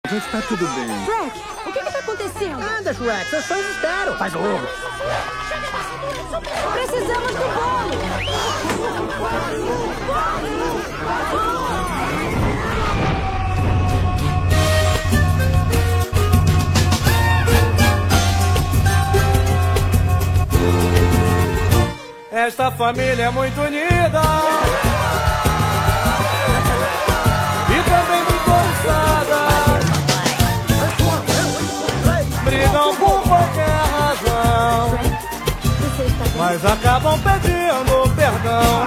Vai ficar tudo bem. Shrek, o que tá acontecendo? Nada, Shrek, seus fãs esperam. Faz logo. Precisamos do bolo. Esta família é muito unida e também muito ousada. Brigam por qualquer razão, mas acabam pedindo perdão.